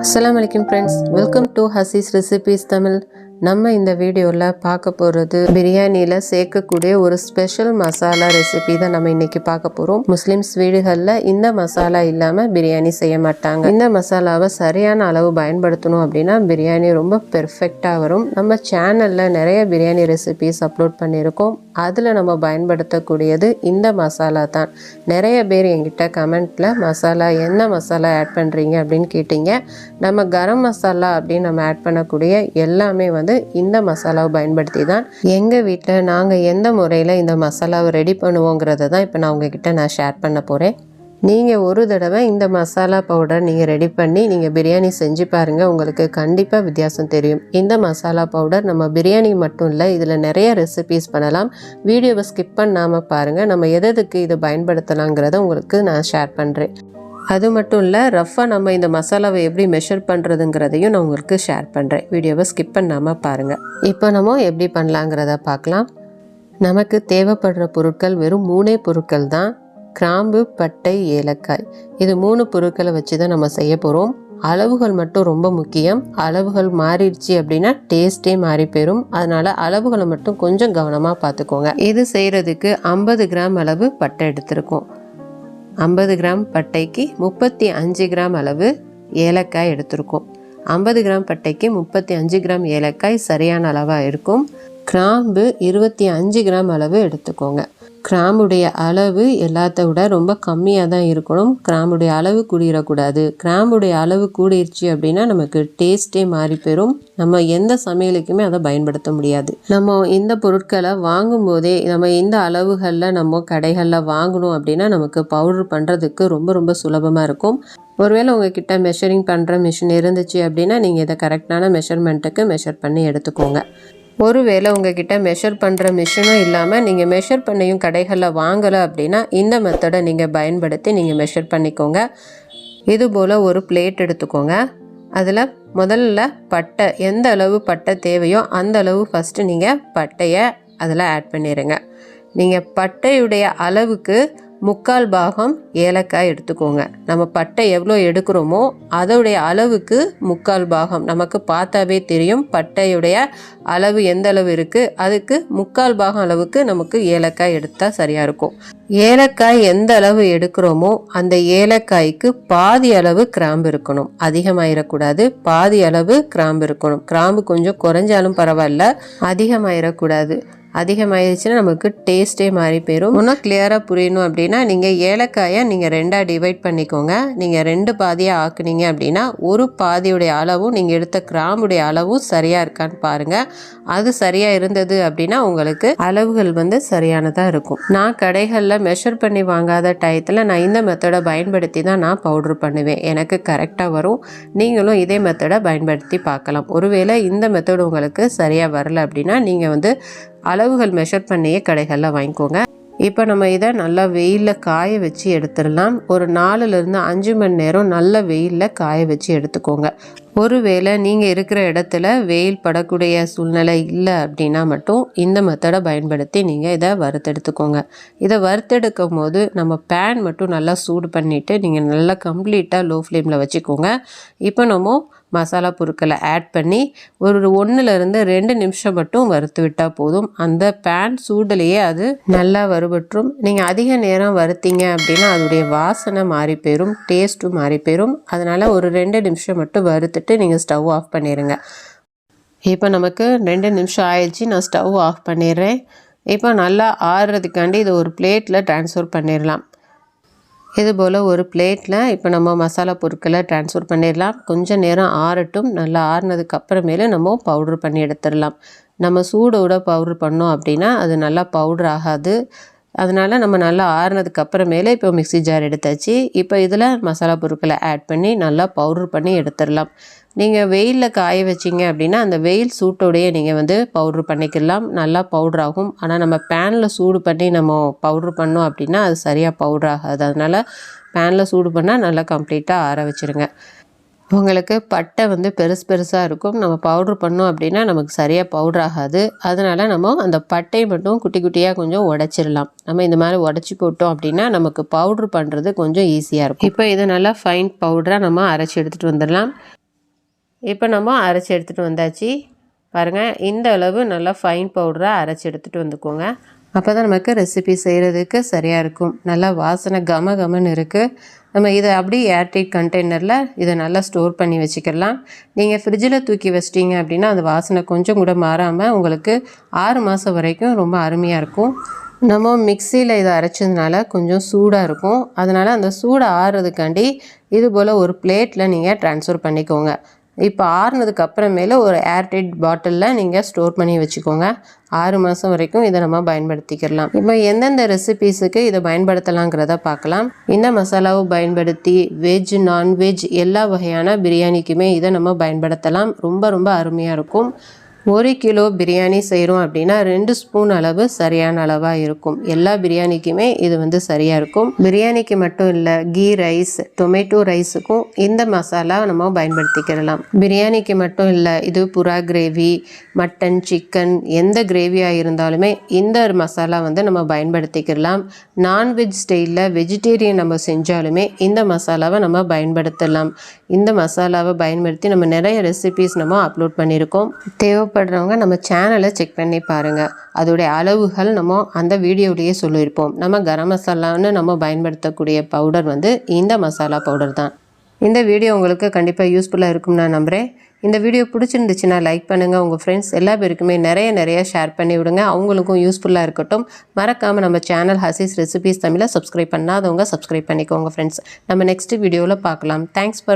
Assalamualaikum friends, welcome to Hasis Recipes Tamil. நம்ம இந்த வீடியோவில் பார்க்க போகிறது பிரியாணியில் சேர்க்கக்கூடிய ஒரு ஸ்பெஷல் மசாலா ரெசிபி தான் நம்ம இன்னைக்கு பார்க்க போகிறோம். முஸ்லிம்ஸ் வீடுகளில் இந்த மசாலா இல்லாமல் பிரியாணி செய்ய மாட்டாங்க. இந்த மசாலாவை சரியான அளவு பயன்படுத்தணும் அப்படின்னா பிரியாணி ரொம்ப பெர்ஃபெக்டாக வரும். நம்ம சேனலில் நிறைய பிரியாணி ரெசிபிஸ் அப்லோட் பண்ணியிருக்கோம். அதில் நம்ம பயன்படுத்தக்கூடியது இந்த மசாலா தான். நிறைய பேர் என்கிட்ட கமெண்ட்டில் மசாலா என்ன மசாலா ஆட் பண்ணுறீங்க அப்படின்னு கேட்டிங்க. நம்ம கரம் மசாலா அப்படின்னு நம்ம ஆட் பண்ணக்கூடிய எல்லாமே இந்த மசாலாவை பயன்படுத்தி தான் எங்கள் வீட்டில் நாங்கள் எந்த முறையில் இந்த மசாலாவை ரெடி பண்ணுவோங்கிறத தான் இப்போ நான் உங்ககிட்ட ஷேர் பண்ண போகிறேன். நீங்கள் ஒரு தடவை இந்த மசாலா பவுடர் நீங்கள் ரெடி பண்ணி நீங்கள் பிரியாணி செஞ்சு பாருங்கள், உங்களுக்கு கண்டிப்பாக வித்தியாசம் தெரியும். இந்த மசாலா பவுடர் நம்ம பிரியாணி மட்டும் இல்லை, இதில் நிறைய ரெசிபீஸ் பண்ணலாம். வீடியோவை ஸ்கிப் பண்ணாமல் பாருங்கள். நம்ம எதுக்கு இதை பயன்படுத்தலாங்கிறத உங்களுக்கு நான் ஷேர் பண்ணுறேன். அது மட்டும் இல்லை, ரஃபாக நம்ம இந்த மசாலாவை எப்படி மெஷர் பண்ணுறதுங்கிறதையும் நான் உங்களுக்கு ஷேர் பண்ணுறேன். வீடியோவை ஸ்கிப் பண்ணாமல் பாருங்கள். இப்போ நம்ம எப்படி பண்ணலாங்கிறத பார்க்கலாம். நமக்கு தேவைப்படுற பொருட்கள் வெறும் 3 பொருட்கள் தான். கிராம்பு, பட்டை, ஏலக்காய். இது 3 பொருட்களை வச்சு தான் நம்ம செய்ய போகிறோம். அளவுகள் மட்டும் ரொம்ப முக்கியம். அளவுகள் மாறிடுச்சு அப்படின்னா டேஸ்ட்டே மாறி போயிடும். அதனால் அளவுகளை மட்டும் கொஞ்சம் கவனமாக பார்த்துக்கோங்க. இது செய்கிறதுக்கு 50 கிராம் அளவு பட்டை எடுத்திருக்கோம். 50 கிராம் பட்டைக்கு 35 கிராம் அளவு ஏலக்காய் எடுத்திருக்கோம். 50 கிராம் பட்டைக்கு 35 கிராம் ஏலக்காய் சரியான அளவாக இருக்கும். கிராம்பு 25 கிராம் அளவு எடுத்துக்கோங்க. கிராம்புடைய அளவு எல்லாத்த விட ரொம்ப கம்மியாக தான் இருக்கணும். கிராம்புடைய அளவு கூடிடக்கூடாது. கிராம்புடைய அளவு கூடிருச்சு அப்படின்னா நமக்கு டேஸ்ட்டே மாறி போயிடும். நம்ம எந்த சமையலுக்குமே அதை பயன்படுத்த முடியாது. நம்ம இந்த பொருட்களை வாங்கும் போதே நம்ம இந்த அளவுகளில் நம்ம கடைகளில் வாங்கணும் அப்படின்னா நமக்கு பவுடர் பண்ணுறதுக்கு ரொம்ப சுலபமாக இருக்கும். ஒருவேளை உங்ககிட்ட மெஷரிங் பண்ணுற மிஷின் இருந்துச்சு அப்படின்னா நீங்கள் இதை கரெக்டான மெஷர்மெண்ட்டுக்கு மெஷர் பண்ணி எடுத்துக்கோங்க. ஒருவேளை உங்ககிட்ட மெஷர் பண்ணுற மிஷினும் இல்லாமல் நீங்கள் மெஷர் பண்ணியும் கடைகளில் வாங்கலை அப்படின்னா இந்த மெத்தடை நீங்கள் பயன்படுத்தி நீங்கள் மெஷர் பண்ணிக்கோங்க. இது போல் ஒரு பிளேட் எடுத்துக்கோங்க. அதில் முதல்ல பட்டை, எந்த அளவு பட்டை தேவையோ அந்த அளவு ஃபஸ்ட்டு நீங்கள் பட்டையை அதில் ஆட் பண்ணிடுங்க. நீங்கள் பட்டையுடைய அளவுக்கு 3/4 பாகம் ஏலக்காய் எடுத்துக்கோங்க. நம்ம பட்டை எவ்வளோ எடுக்கிறோமோ அதோடைய அளவுக்கு 3/4 பாகம். நமக்கு பார்த்தாவே தெரியும் பட்டையுடைய அளவு எந்த அளவு இருக்குது. அதுக்கு 3/4 பாகம் அளவுக்கு நமக்கு ஏலக்காய் எடுத்தால் சரியாக இருக்கும். ஏலக்காய் எந்த அளவு எடுக்கிறோமோ அந்த ஏலக்காய்க்கு பாதி அளவு கிராம்பு இருக்கணும். அதிகமாயிடக்கூடாது. பாதி அளவு கிராம்பு இருக்கணும். கிராம்பு கொஞ்சம் குறைஞ்சாலும் பரவாயில்ல, அதிகமாயிடக்கூடாது. அதிகமாகிடுச்சுன்னா நமக்கு டேஸ்ட்டே மாறி போயிடும். இன்னும் கிளியராக புரியணும் அப்படின்னா நீங்கள் ஏலக்காயை நீங்கள் 2ஆக டிவைட் பண்ணிக்கோங்க. நீங்கள் 2 பாதியாக ஆக்குனீங்க அப்படின்னா ஒரு பாதியுடைய அளவும் நீங்கள் எடுத்த கிராம்புடைய அளவும் சரியாக இருக்கான்னு பாருங்கள். அது சரியாக இருந்தது அப்படின்னா உங்களுக்கு அளவுகள் சரியானதாக இருக்கும். நான் கடைகளில் மெஷர் பண்ணி வாங்காத டயத்தில் நான் இந்த மெத்தடை பயன்படுத்தி தான் நான் பவுட்ரு பண்ணுவேன். எனக்கு கரெக்டாக வரும். நீங்களும் இதே மெத்தடை பயன்படுத்தி பார்க்கலாம். ஒருவேளை இந்த மெத்தடு உங்களுக்கு சரியாக வரல அப்படின்னா நீங்கள் அளவுகள் மெஷர் பண்ணியே கடைகளில் வாங்கிக்கோங்க. இப்போ நம்ம இதை நல்லா வெயிலில் காய வச்சு எடுத்துடலாம். ஒரு 4லேருந்து 5 மணி நேரம் நல்ல வெயிலில் காய வச்சு எடுத்துக்கோங்க. ஒருவேளை நீங்கள் இருக்கிற இடத்துல வெயில் படக்கூடிய சூழ்நிலை இல்லை அப்படின்னா மட்டும் இந்த மெத்தடை பயன்படுத்தி நீங்கள் இதை வறுத்தெடுத்துக்கோங்க. இதை வறுத்தெடுக்கும் போது நம்ம பேன் மட்டும் நல்லா சூடு பண்ணிவிட்டு நீங்கள் நல்லா கம்ப்ளீட்டாக லோ ஃப்ளேமில் வச்சுக்கோங்க. இப்போ நம்ம மசாலா பொருட்களை ஆட் பண்ணி ஒரு 1லேருந்து 2 நிமிஷம் மட்டும் வறுத்து விட்டால் போதும். அந்த பேன் சூடுலேயே அது நல்லா வறுபற்றும். நீங்கள் அதிக நேரம் வறுத்தீங்க அப்படின்னா அதோடைய வாசனை மாறி போயிடும், டேஸ்ட்டும் மாறி போயிடும். அதனால் ஒரு 2 நிமிஷம் மட்டும் வறுத்துட்டு நீங்கள் ஸ்டவ் ஆஃப் பண்ணிடுங்க. இப்போ நமக்கு 2 நிமிஷம் ஆயிடுச்சு. நான் ஸ்டவ் ஆஃப் பண்ணிடுறேன். இப்போ நல்லா ஆறுறதுக்காண்டி இது ஒரு பிளேட்டில் ட்ரான்ஸ்ஃபர் பண்ணிடலாம். இது போல் ஒரு பிளேட்டில் இப்போ நம்ம மசாலா பொருட்களை ட்ரான்ஸ்ஃபர் பண்ணிடலாம். கொஞ்சம் நேரம் ஆறட்டும். நல்லா ஆறுனதுக்கு அப்புறமேலே நம்ம பவுட்ரு பண்ணி எடுத்துடலாம். நம்ம சூடோட பவுட்ரு பண்ணோம் அப்படின்னா அது நல்லா பவுட்ரு ஆகாது. அதனால் நம்ம நல்லா ஆறுனதுக்கு அப்புறமேலே இப்போ மிக்ஸி ஜார் எடுத்தாச்சு. இப்போ இதில் மசாலா பொருட்களை ஆட் பண்ணி நல்லா பவுட்ரு பண்ணி எடுத்துடலாம். நீங்கள் வெயிலில் காய வச்சிங்க அப்படின்னா அந்த வெயில் சூட்டோடையே நீங்கள் பவுட்ரு பண்ணிக்கலாம். நல்லா பவுட்ரு ஆகும். ஆனால் நம்ம பேனில் சூடு பண்ணி நம்ம பவுட்ரு பண்ணோம் அப்படின்னா அது சரியாக பவுட்ரு ஆகாது. அதனால் பேனில் சூடு பண்ணால் நல்லா கம்ப்ளீட்டாக ஆற வச்சுருங்க. உங்களுக்கு பட்டை பெருசாக இருக்கும். நம்ம பவுட்ரு பண்ணோம் அப்படின்னா நமக்கு சரியாக பவுட்ரு ஆகாது. அதனால் நம்ம அந்த பட்டையை மட்டும் குட்டி குட்டியாக கொஞ்சம் உடச்சிடலாம். நம்ம இந்த மாதிரி உடச்சி போட்டோம் அப்படின்னா நமக்கு பவுட்ரு பண்ணுறது கொஞ்சம் ஈஸியாக இருக்கும். இப்போ இதை நல்லா ஃபைன் பவுடராக நம்ம அரைச்சி எடுத்துகிட்டு வந்துடலாம். இப்போ நம்ம அரைச்சி எடுத்துகிட்டு வந்தாச்சு. பாருங்கள், இந்த அளவு நல்லா ஃபைன் பவுடராக அரைச்சி எடுத்துகிட்டு வந்துக்கோங்க. அப்போ தான் நமக்கு ரெசிபி செய்கிறதுக்கு சரியாக இருக்கும். நல்லா வாசனை கமன்னு இருக்குது. நம்ம இதை அப்படியே ஏர்டைட் கண்டெய்னரில் இதை நல்லா ஸ்டோர் பண்ணி வச்சுக்கலாம். நீங்கள் ஃப்ரிட்ஜில் தூக்கி வச்சிட்டிங்க அப்படின்னா அந்த வாசனை கொஞ்சம் கூட மாறாமல் உங்களுக்கு 6 மாதம் வரைக்கும் ரொம்ப அருமையாக இருக்கும். நம்ம மிக்சியில் இதை அரைச்சதுனால கொஞ்சம் சூடாக இருக்கும். அதனால் அந்த சூடை ஆறுறதுக்காண்டி இது போல் ஒரு பிளேட்டில் நீங்கள் ட்ரான்ஸ்ஃபர் பண்ணிக்கோங்க. இப்போ ஆறுனதுக்கு அப்புறமேல ஒரு ஏர்டைட் பாட்டிலில் நீங்கள் ஸ்டோர் பண்ணி வச்சுக்கோங்க. 6 மாதம் வரைக்கும் இதை நம்ம பயன்படுத்திக்கலாம். இப்போ எந்தெந்த ரெசிபீஸுக்கு இதை பயன்படுத்தலாங்கிறத பார்க்கலாம். இந்த மசாலாவை பயன்படுத்தி வெஜ் நான்வெஜ் எல்லா வகையான பிரியாணிக்குமே இதை நம்ம பயன்படுத்தலாம். ரொம்ப அருமையாக இருக்கும். 1 கிலோ பிரியாணி செய்கிறோம் அப்படின்னா 2 ஸ்பூன் அளவு சரியான அளவாக இருக்கும். எல்லா பிரியாணிக்குமே இது சரியாக இருக்கும். பிரியாணிக்கு மட்டும் இல்லை, கீ ரைஸ், டொமேட்டோ ரைஸுக்கும் இந்த மசாலா நம்ம பயன்படுத்திக்கலாம். பிரியாணிக்கு மட்டும் இல்லை, இது புறா கிரேவி, மட்டன், சிக்கன் எந்த கிரேவியாக இருந்தாலுமே இந்த மசாலா நம்ம பயன்படுத்திக்கலாம். நான்வெஜ் ஸ்டைலில் வெஜிடேரியன் நம்ம செஞ்சாலுமே இந்த மசாலாவை நம்ம பயன்படுத்தலாம். இந்த மசாலாவை பயன்படுத்தி நம்ம நிறைய ரெசிபீஸ் நம்ம அப்லோட் பண்ணியிருக்கோம். தேவைப்படுறவங்க நம்ம சேனலை செக் பண்ணி பாருங்கள். அதோடைய அளவுகள் நம்ம அந்த வீடியோவிலேயே சொல்லியிருப்போம். நம்ம கரம் மசாலான்னு நம்ம பயன்படுத்தக்கூடிய பவுடர் இந்த மசாலா பவுடர் தான். இந்த வீடியோ உங்களுக்கு கண்டிப்பாக யூஸ்ஃபுல்லாக இருக்கும்னு நான் நம்புகிறேன். இந்த வீடியோ பிடிச்சிருந்துச்சுன்னா லைக் பண்ணுங்கள். உங்கள் ஃப்ரெண்ட்ஸ் எல்லா பேருக்குமே நிறைய ஷேர் பண்ணி விடுங்க. அவங்களுக்கும் யூஸ்ஃபுல்லாக இருக்கட்டும். மறக்காமல் நம்ம சேனல் ஹசீஸ் ரெசிபீஸ் தமிழை சப்ஸ்கிரைப் பண்ணாதவங்க சப்ஸ்கிரைப் பண்ணிக்கோங்க ஃப்ரெண்ட்ஸ். நம்ம நெக்ஸ்ட் வீடியோவில் பார்க்கலாம். Thanks for